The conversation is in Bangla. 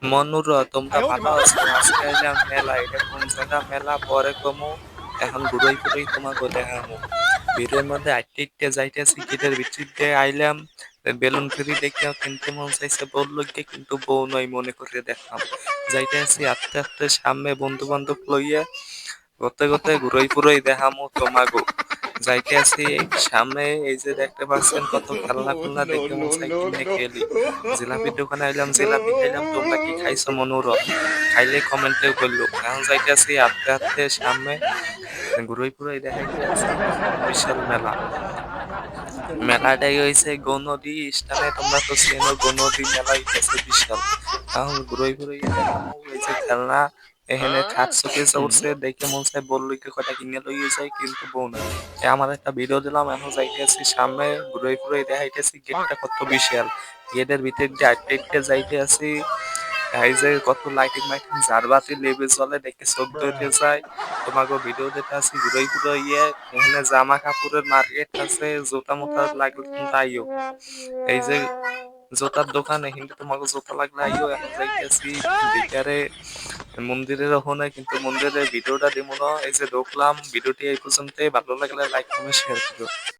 মনুর তোমরা ভালো আছো? আজকে আইলাম মেলা। এটা কোন জায়গা মেলা পরে কমু। এখন ঘুরোই ঘুরোই তোমাকে দেখামু। ভিড়ের মধ্যে আইতে আইতে যাইতেছি, গেটের ভিতর দিয়ে আইলাম। বেলুন ফ্রি দেখে কিনতে মন চাইছে বউ লইগে, কিন্তু বউ নয় মনে করে দেখলাম। যাইতে আছি আস্তে আস্তে সামনে বন্ধু বান্ধব লইয়া গতে গতে ঘুরোই ফুরোই দেখামু তোমাগো। যাইতে আছি সামনে, এই যে দেখতে পাচ্ছেন কত খেলনা খুলনা, no, দেখে মন no, চাই no, কিনে no. খেলি। জিলাপির দোকানে আইলাম, জিলাপি খাইলাম। তোমরা কি খাইছো মনুর? খাইলে কমেন্টে করলো। এখন যাইতে আছি আস্তে আস্তে সামনে, ঘুরোই ফুরোই দেখাইতে আছি বিশাল মেলা। মেলাটাই হইছে গৌনদী স্থানে, তোমরা তো চেনো গৌনদী মেলা হইতেছে বিশাল। এখন ঘুরোই ঘুরোই দেখামু এই যে খেলনা, এখানে খাট শোকেস উঠছে, দেখে মন চাই বললো কি কয়টা কিনে লইয়ে যাই, কিন্তু বউ নাই। আমার একটা ভিডিও দিলাম, এখন যাইতেছি সামনে ঘুরোই ঘুরোই দেখাইতেছি গেটটা কত বিশাল। গেটের ভিতর দিয়ে আটকে আটকে যাইতে আছি। এই যে কত লাইটিং মাইটিং ঝাড়বাতি লেবে চলে, দেখে চোখ ধরে যায়। তোমাকে ভিডিও দিতে আছি ঘুরোই ঘুরোই এখানে জামা কাপড়ের মার্কেট আছে, জুতা মোতা লাগলে কিন্তু আইও। এই যে জুতার দোকান, এখানে তোমাকে জুতা লাগলে আইও। এখন যাইতেছি বিকারে মন্দিরের ওখানে, কিন্তু মন্দিরের ভিডিওটা দিব না। এই যে ঢুকলাম, ভিডিওটি এই পর্যন্তই। ভালো লাগলে লাইক কমেন্ট শেয়ার করো।